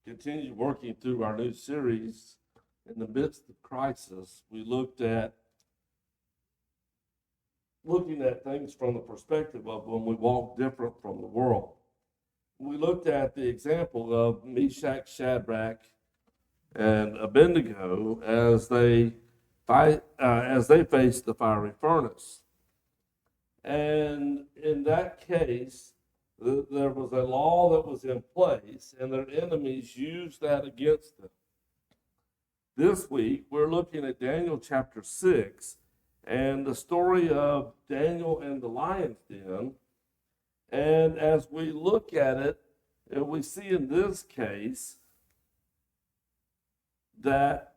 continue working through our new series in the midst of crisis. We looking at things from the perspective of when we walk different from the world. We looked at the example of Meshach, Shadrach, and Abednego as they faced the fiery furnace. And in that case, there was a law that was in place, and their enemies used that against them. This week, we're looking at Daniel chapter 6 and the story of Daniel and the lion's den. And as we look at it, we see in this case that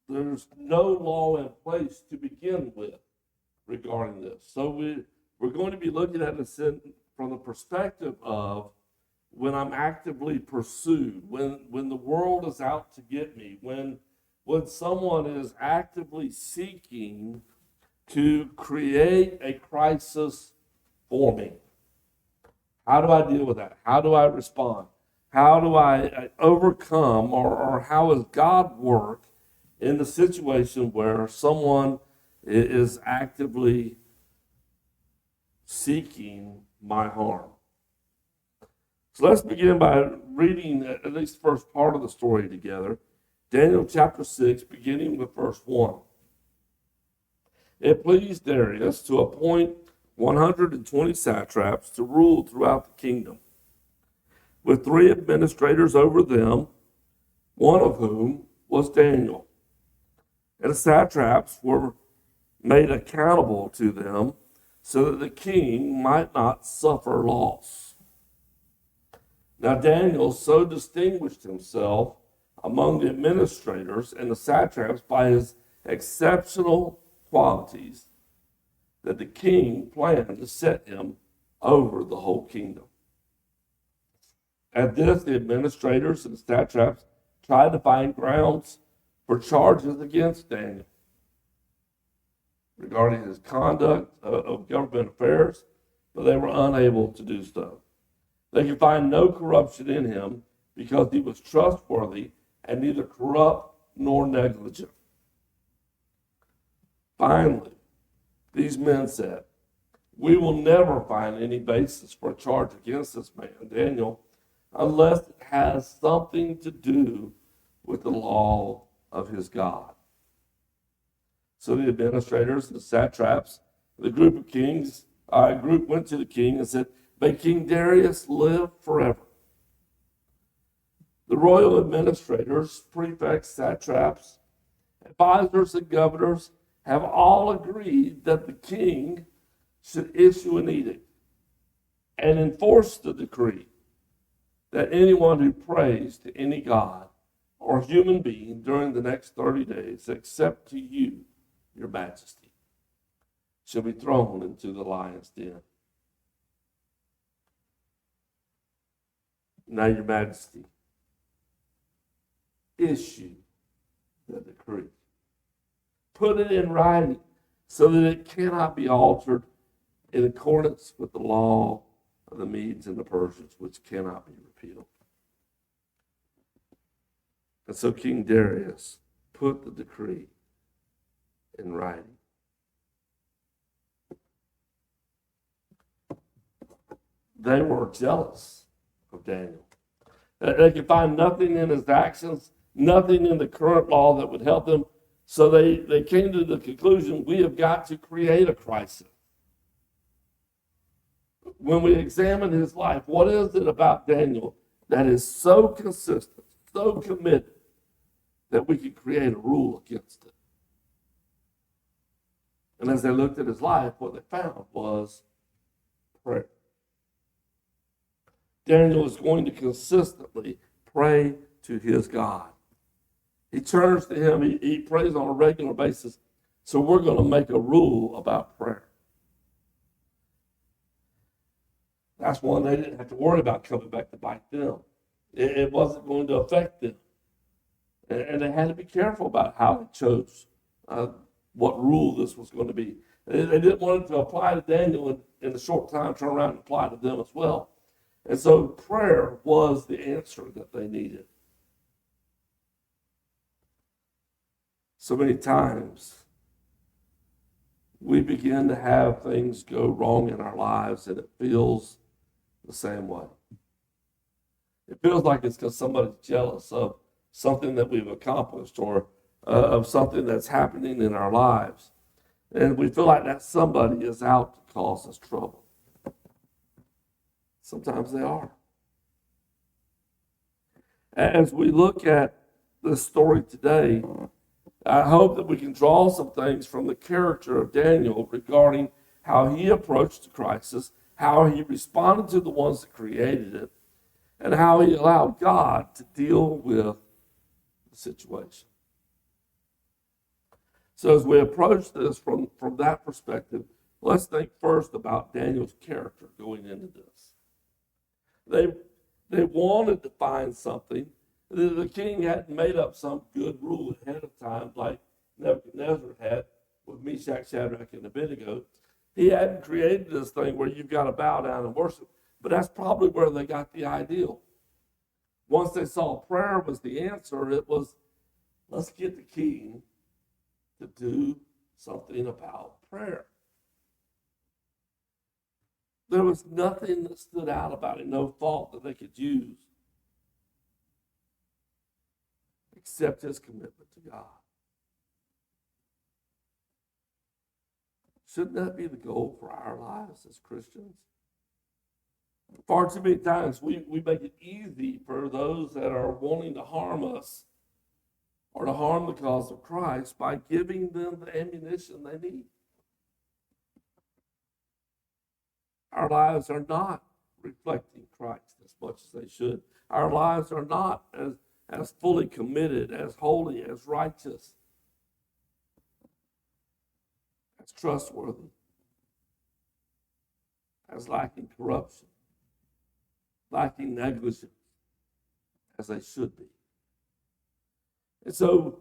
there's no law in place to begin with regarding this. So we're going to be looking at this from the perspective of when I'm actively pursued, when the world is out to get me, when someone is actively seeking to create a crisis for me. How do I deal with that? How do I respond? How do I overcome, or how does God work in the situation where someone is actively seeking my harm? So let's begin by reading at least the first part of the story together. Daniel chapter 6, beginning with verse 1. It pleased Darius to appoint 120 satraps to rule throughout the kingdom, with 3 administrators over them, one of whom was Daniel. And the satraps were made accountable to them so that the king might not suffer loss. Now Daniel so distinguished himself among the administrators and the satraps by his exceptional qualities that the king planned to set him over the whole kingdom. At this, the administrators and satraps tried to find grounds for charges against Daniel regarding his conduct of government affairs, but they were unable to do so. They could find no corruption in him because he was trustworthy and neither corrupt nor negligent. Finally, these men said, "We will never find any basis for a charge against this man, Daniel, unless it has something to do with the law of his God." So the administrators, the satraps, the group went to the king and said, "May King Darius live forever." The royal administrators, prefects, satraps, advisors, and governors have all agreed that the king should issue an edict and enforce the decree that anyone who prays to any god or human being during the next 30 days, except to you, your majesty, shall be thrown into the lion's den. Now, your majesty, issue the decree. Put it in writing so that it cannot be altered in accordance with the law of the Medes and the Persians, which cannot be repealed. And so King Darius put the decree in writing. They were jealous of Daniel. They could find nothing in his actions, nothing in the current law that would help them. So they came to the conclusion, we have got to create a crisis. When we examine his life, what is it about Daniel that is so consistent, so committed, that we could create a rule against it? And as they looked at his life, what they found was prayer. Daniel is going to consistently pray to his God. He turns to him. He prays on a regular basis. So we're going to make a rule about prayer. That's one they didn't have to worry about coming back to bite them. It wasn't going to affect them. And they had to be careful about how they chose what rule this was going to be. They didn't want it to apply to Daniel in a short time, turn around and apply to them as well. And so prayer was the answer that they needed. So many times we begin to have things go wrong in our lives, and it feels the same way. It feels like it's because somebody's jealous of something that we've accomplished or of something that's happening in our lives. And we feel like that somebody is out to cause us trouble. Sometimes they are. As we look at this story today, I hope that we can draw some things from the character of Daniel regarding how he approached the crisis, how he responded to the ones that created it, and how he allowed God to deal with the situation. So as we approach this from that perspective, let's think first about Daniel's character going into this. They wanted to find something. The king hadn't made up some good rule ahead of time like Nebuchadnezzar had with Meshach, Shadrach, and Abednego. He hadn't created this thing where you've got to bow down and worship. But that's probably where they got the ideal. Once they saw prayer was the answer, it was, let's get the king to do something about prayer. There was nothing that stood out about it, no fault that they could use, except his commitment to God. Shouldn't that be the goal for our lives as Christians? Far too many times we make it easy for those that are wanting to harm us or to harm the cause of Christ by giving them the ammunition they need. Our lives are not reflecting Christ as much as they should. Our lives are not as fully committed, as holy, as righteous, as trustworthy, as lacking corruption, lacking negligence, as they should be. And so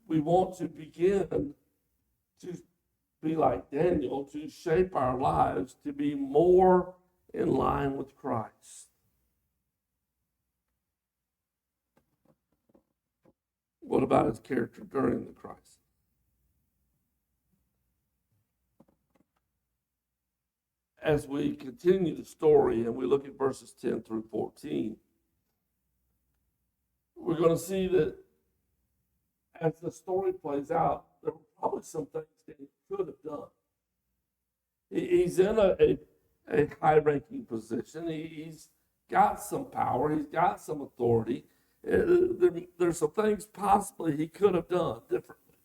we want to begin to be like Daniel, to shape our lives to be more in line with Christ. What about his character during the crisis? As we continue the story and we look at verses 10 through 14, we're going to see that as the story plays out, there were probably some things that he could have done. He's in a high-ranking position. He's got some power. He's got some authority. There's some things possibly he could have done differently.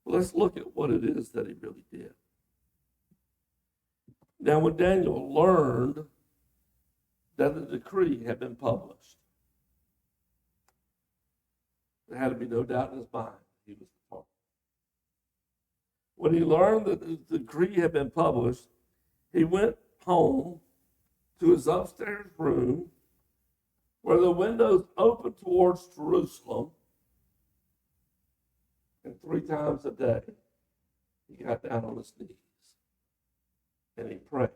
Let's look at what it is that he really did. Now, when Daniel learned that the decree had been published, there had to be no doubt in his mind he was the part. When he learned that the decree had been published, he went home to his upstairs room where the windows opened towards Jerusalem, and 3 times a day he got down on his knees and he prayed,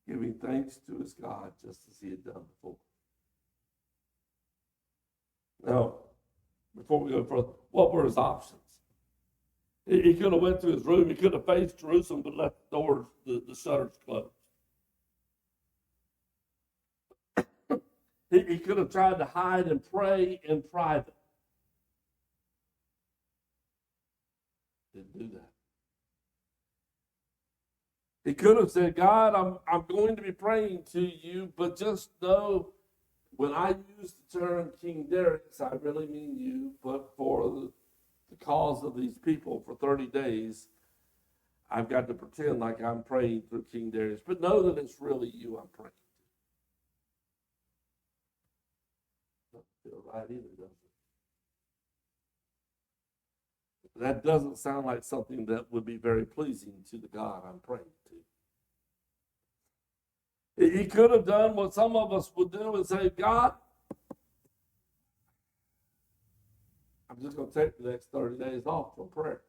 giving thanks to his God just as he had done before. Now, before we go further, what were his options? He could have went to his room. He could have faced Jerusalem but left the doors, the shutters closed. He could have tried to hide and pray in private. Didn't do that. He could have said, God, I'm going to be praying to you, but just know when I use the term King Darius, I really mean you, but for the cause of these people for 30 days, I've got to pretend like I'm praying through King Darius, but know that it's really you I'm praying to. Doesn't feel right either, does it? That doesn't sound like something that would be very pleasing to the God I'm praying to. He could have done what some of us would do and say, God, I'm just going to take the next 30 days off from prayer.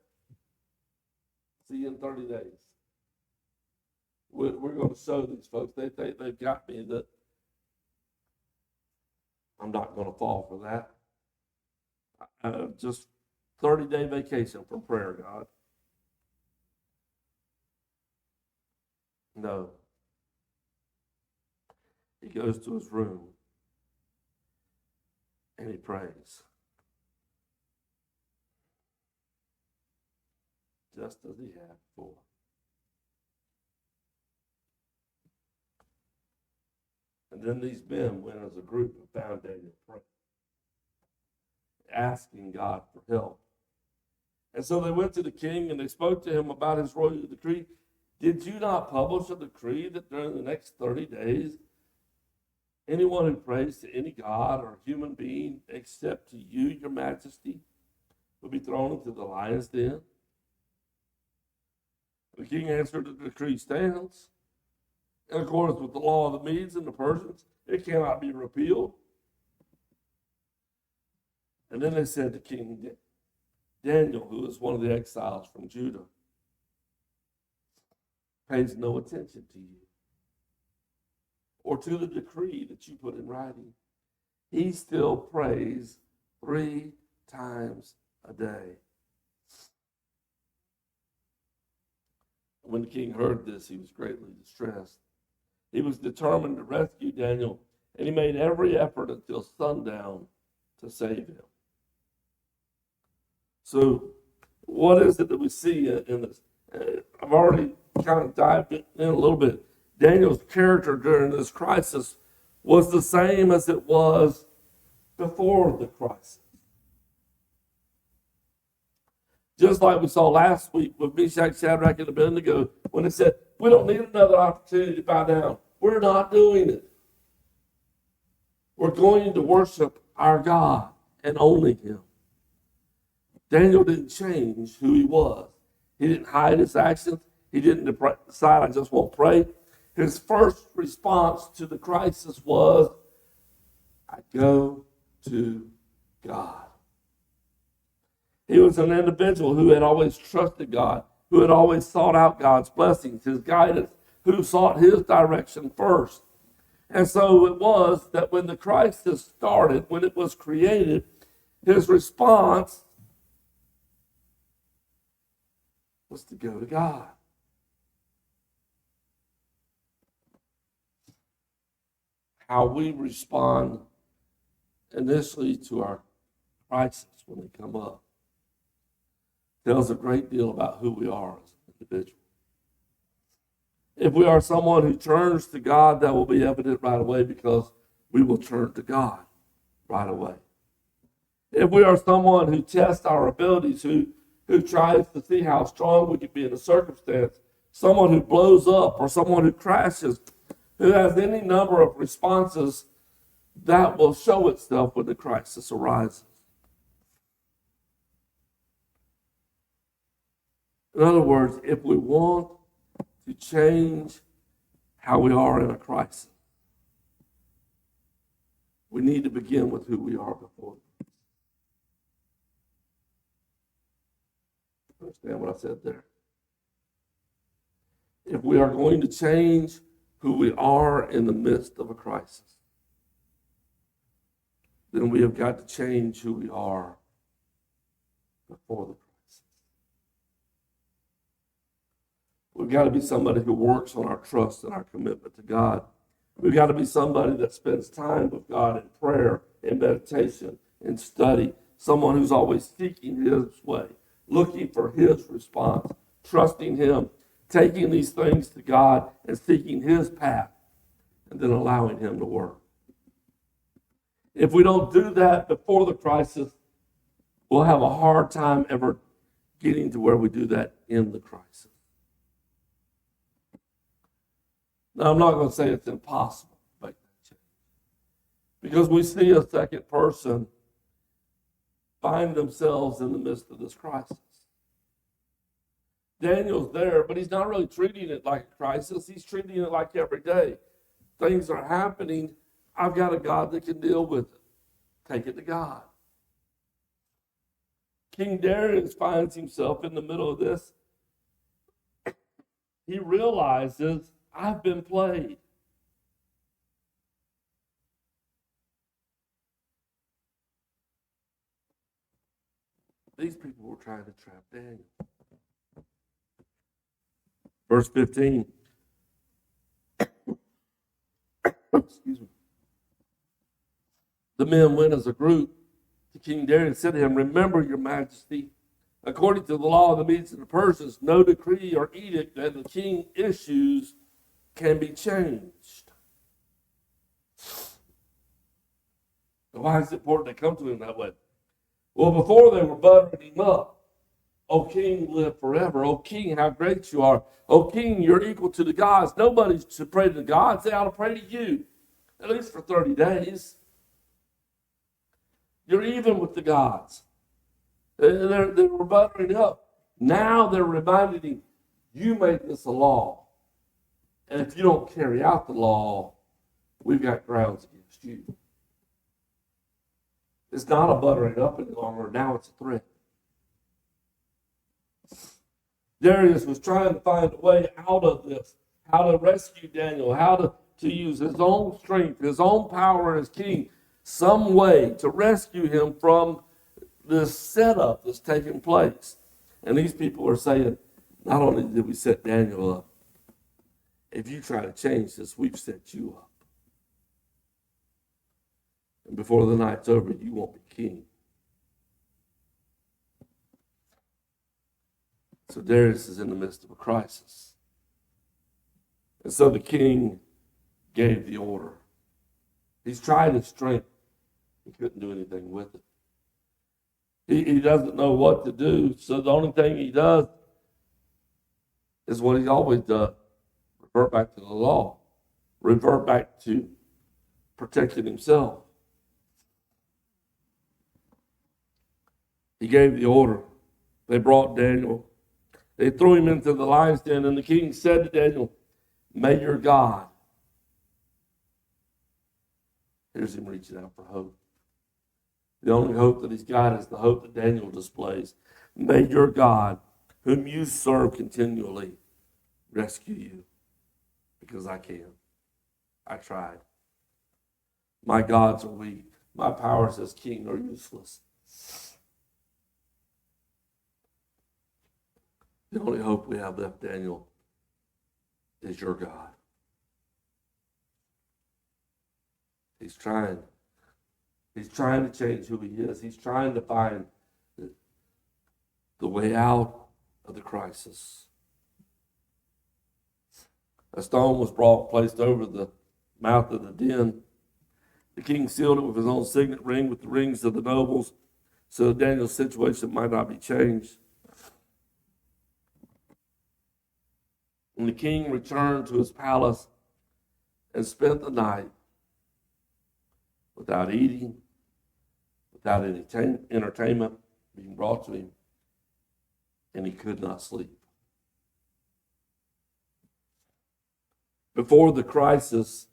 See you in 30 days. we're going to show these folks. They've got me that I'm not going to fall for that. Just 30-day vacation from prayer, God. No. He goes to his room and he prays. Just as he had before. And then these men went as a group and found Daniel praying, asking God for help. And so they went to the king and they spoke to him about his royal decree. Did you not publish a decree that during the next 30 days, anyone who prays to any god or human being except to you, your majesty, will be thrown into the lion's den? The king answered, the decree stands. In accordance with the law of the Medes and the Persians, it cannot be repealed. And then they said to King Daniel, who was one of the exiles from Judah, pays no attention to you or to the decree that you put in writing. He still prays 3 times a day. When the king heard this, he was greatly distressed. He was determined to rescue Daniel, and he made every effort until sundown to save him. So, what is it that we see in this? I've already kind of dived in a little bit. Daniel's character during this crisis was the same as it was before the crisis. Just like we saw last week with Meshach, Shadrach, and Abednego, when it said, we don't need another opportunity to bow down. We're not doing it. We're going to worship our God and only Him. Daniel didn't change who he was. He didn't hide his actions. He didn't decide, I just won't pray. His first response to the crisis was, I go to God. He was an individual who had always trusted God, who had always sought out God's blessings, His guidance, who sought His direction first. And so it was that when the crisis started, when it was created, his response was to go to God. How we respond initially to our crises when they come up tells a great deal about who we are as an individual. If we are someone who turns to God, that will be evident right away because we will turn to God right away. If we are someone who tests our abilities, who tries to see how strong we can be in a circumstance, someone who blows up or someone who crashes, who has any number of responses, that will show itself when the crisis arises. In other words, if we want to change how we are in a crisis, we need to begin with who we are before. Understand what I said there? If we are going to change who we are in the midst of a crisis, then we have got to change who we are before the crisis. We've got to be somebody who works on our trust and our commitment to God. We've got to be somebody that spends time with God in prayer, in meditation, in study. Someone who's always seeking His way, looking for His response, trusting Him, taking these things to God and seeking His path, and then allowing Him to work. If we don't do that before the crisis, we'll have a hard time ever getting to where we do that in the crisis. Now, I'm not going to say it's impossible to make that change, because we see a second person find themselves in the midst of this crisis. Daniel's there, but he's not really treating it like a crisis. He's treating it like every day. Things are happening. I've got a God that can deal with it. Take it to God. King Darius finds himself in the middle of this. He realizes I've been played. These people were trying to trap Daniel. Verse 15. Excuse me. The men went as a group to King Darius and said to him, "Remember, your majesty, according to the law of the Medes and the Persians, no decree or edict that the king issues can be changed." Why is it important to come to him that way? Well, before they were buttering him up. "O king, live forever. O king, how great you are. O king, you're equal to the gods. Nobody should pray to the gods. They ought to pray to you, at least for 30 days. You're even with the gods." They were buttering up. Now they're reminding him, "You made this a law. And if you don't carry out the law, we've got grounds against you." It's not a buttering up any longer. Now it's a threat. Darius was trying to find a way out of this, how to rescue Daniel, how to use his own strength, his own power as king, some way to rescue him from this setup that's taking place. And these people are saying, not only did we set Daniel up, if you try to change this, we've set you up. And before the night's over, you won't be king. So Darius is in the midst of a crisis. And so the king gave the order. He's tried his strength. He couldn't do anything with it. He doesn't know what to do. So the only thing he does is what he's always done. Revert back to the law. Revert back to protecting himself. He gave the order. They brought Daniel. They threw him into the lion's den, and the king said to Daniel, "May your God," here's him reaching out for hope. The only hope that he's got is the hope that Daniel displays. "May your God, whom you serve continually, rescue you, because I can. I tried. My gods are weak. My powers as king are useless. The only hope we have left, Daniel, is your God." He's trying. He's trying to change who he is. He's trying to find the way out of the crisis. A stone was placed over the mouth of the den. The king sealed it with his own signet ring with the rings of the nobles, so that Daniel's situation might not be changed. And the king returned to his palace and spent the night without eating, without any entertainment being brought to him, and he could not sleep. Before the crisis,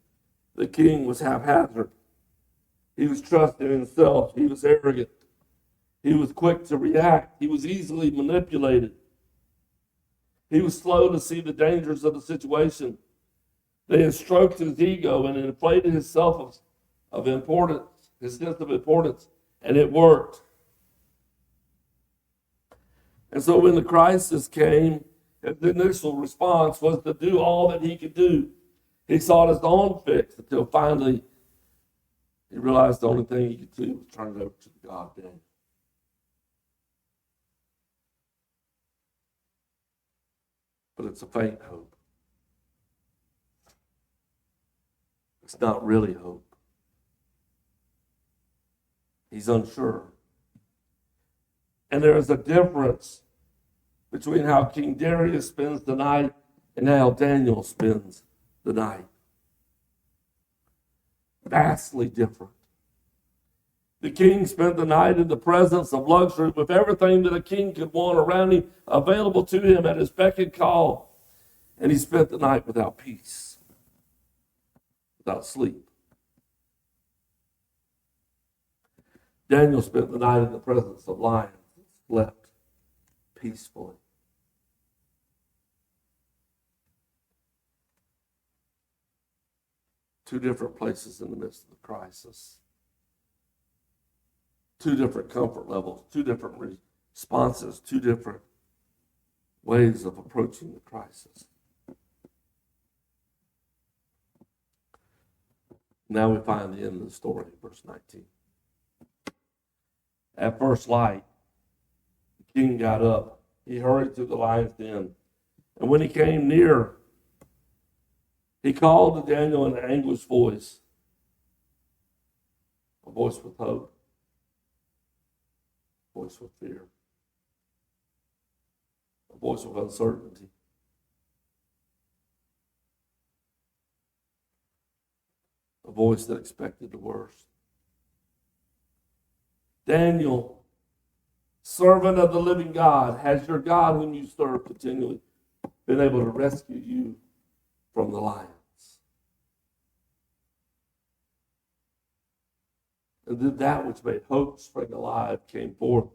the king was haphazard. He was trusting in himself. He was arrogant. He was quick to react. He was easily manipulated. He was slow to see the dangers of the situation. They had stroked his ego and inflated his sense of importance, and it worked. And so when the crisis came, his initial response was to do all that he could do. He sought his own fix until finally he realized the only thing he could do was turn it over to the God Daniel. But it's a faint hope. It's not really hope. He's unsure. And there is a difference between how King Darius spends the night and how Daniel spends the night. Vastly different. The king spent the night in the presence of luxury with everything that a king could want around him available to him at his beck and call. And he spent the night without peace, without sleep. Daniel spent the night in the presence of lions and slept peacefully. two different places in the midst of the crisis. Two different comfort levels, two different responses, two different ways of approaching the crisis. Now we find the end of the story, verse 19. At first light, the king got up. He hurried to the lion's den. And when he came near, he called to Daniel in an anguished voice, a voice with hope, a voice with fear, a voice of uncertainty. A voice that expected the worst. Daniel, servant of the living God, has your God whom you serve continually been able to rescue you from the lions? And then that which made hope spring alive came forth.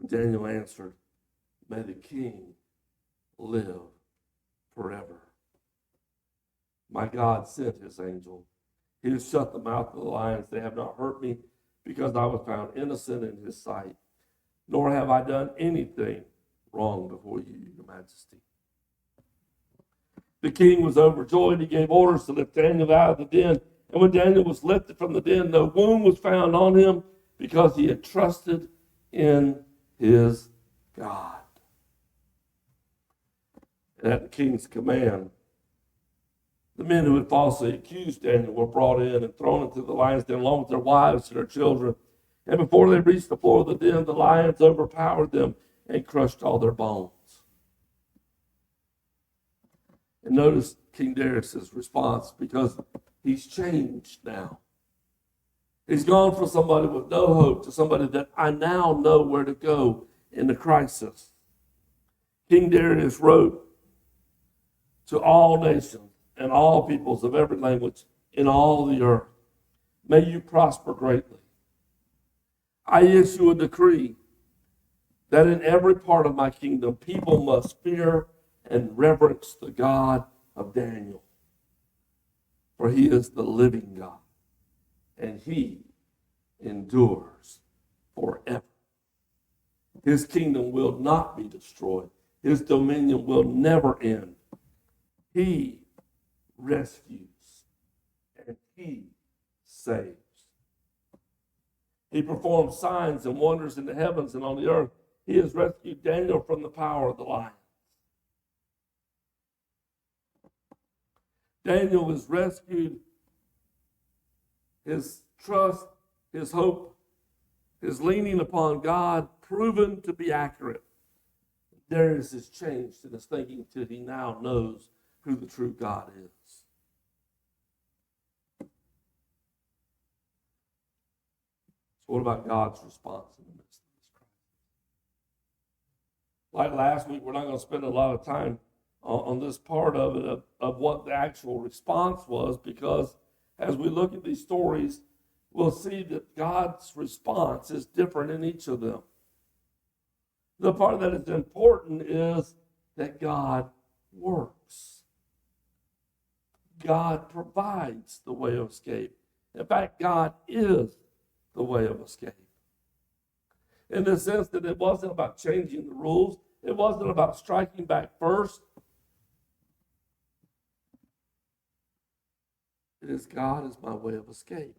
Daniel answered, may the king live forever. My God sent his angel. He has shut the mouth of the lions. They have not hurt me, because I was found innocent in his sight. Nor have I done anything wrong before you, your majesty. The king was overjoyed. He gave orders to lift Daniel out of the den. And when Daniel was lifted from the den, no wound was found on him, because he had trusted in his God. And at the king's command, the men who had falsely accused Daniel were brought in and thrown into the lion's den along with their wives and their children. And before they reached the floor of the den, the lions overpowered them and crushed all their bones. And notice King Darius' response, because he's changed now. He's gone from somebody with no hope to somebody that I now know where to go in the crisis. King Darius wrote to all nations and all peoples of every language in all the earth, may you prosper greatly. I issue a decree that in every part of my kingdom, people must fear and reverence the God of Daniel. For he is the living God, and he endures forever. His kingdom will not be destroyed. His dominion will never end. He rescues and he saves. He performs signs and wonders in the heavens and on the earth. He has rescued Daniel from the power of the lion. Daniel was rescued. His trust, his hope, his leaning upon God proven to be accurate. Darius has changed in his thinking till he now knows who the true God is. So what about God's response in the midst of this crisis? Like last week, we're not going to spend a lot of time on this part of it, of what the actual response was, because as we look at these stories, we'll see that God's response is different in each of them. The part that is important is that God works. God provides the way of escape. In fact, God is the way of escape. In the sense that it wasn't about changing the rules. It wasn't about striking back first. It is God is my way of escape.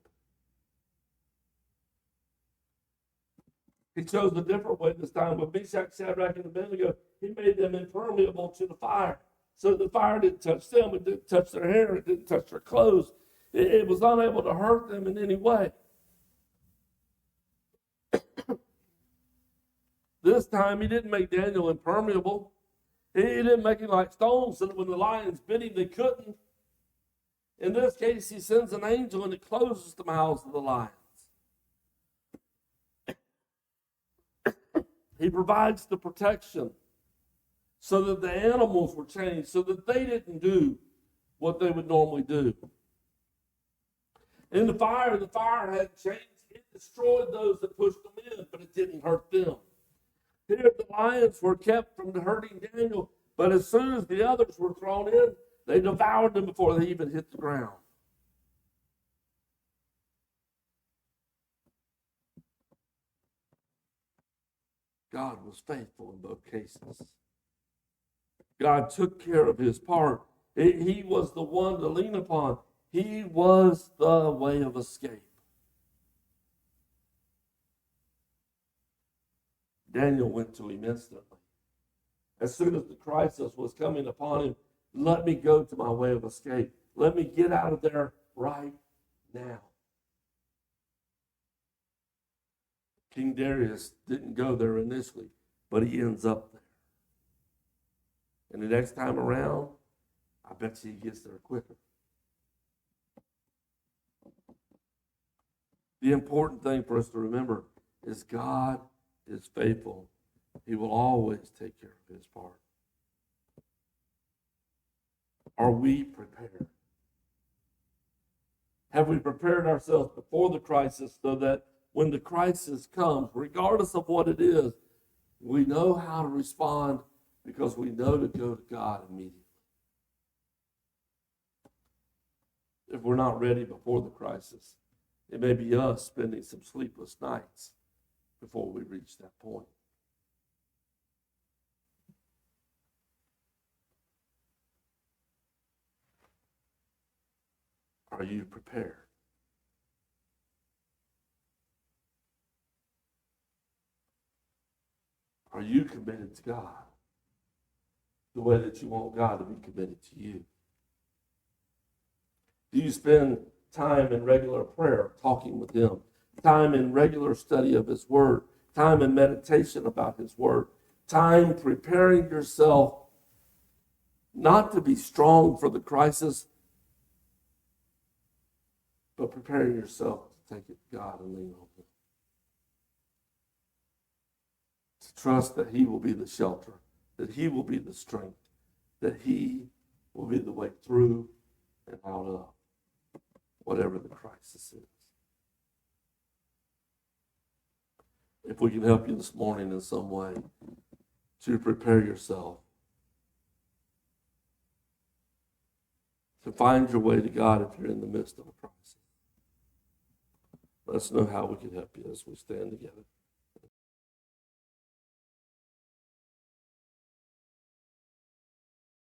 He chose a different way this time. With Meshach, Shadrach, and Abednego, he made them impermeable to the fire. So the fire didn't touch them, it didn't touch their hair, it didn't touch their clothes. It was unable to hurt them in any way. This time, he didn't make Daniel impermeable. He didn't make him like stones so that when the lions bit him, they couldn't. In this case, he sends an angel and it closes the mouths of the lions. He provides the protection so that the animals were changed, so that they didn't do what they would normally do. In the fire had changed. It destroyed those that pushed them in, but it didn't hurt them. Here the lions were kept from hurting Daniel, but as soon as the others were thrown in, They devoured them before they even hit the ground. God was faithful in both cases. God took care of his part. He was the one to lean upon. He was the way of escape. Daniel went to him instantly. As soon as the crisis was coming upon him, let me go to my way of escape. Let me get out of there right now. King Darius didn't go there initially, but he ends up there. And the next time around, I bet you he gets there quicker. The important thing for us to remember is God is faithful. He will always take care of his part. Are we prepared? Have we prepared ourselves before the crisis so that when the crisis comes, regardless of what it is, we know how to respond because we know to go to God immediately? If we're not ready before the crisis, it may be us spending some sleepless nights before we reach that point. Are you prepared? Are you committed to God the way that you want God to be committed to you? Do you spend time in regular prayer, talking with him, time in regular study of his word, time in meditation about his word, time preparing yourself not to be strong for the crisis, but preparing yourself to take it to God and lean on him? To trust that he will be the shelter, that he will be the strength, that he will be the way through and out of whatever the crisis is. If we can help you this morning in some way to prepare yourself to find your way to God if you're in the midst of a crisis, let us know how we can help you as we stand together.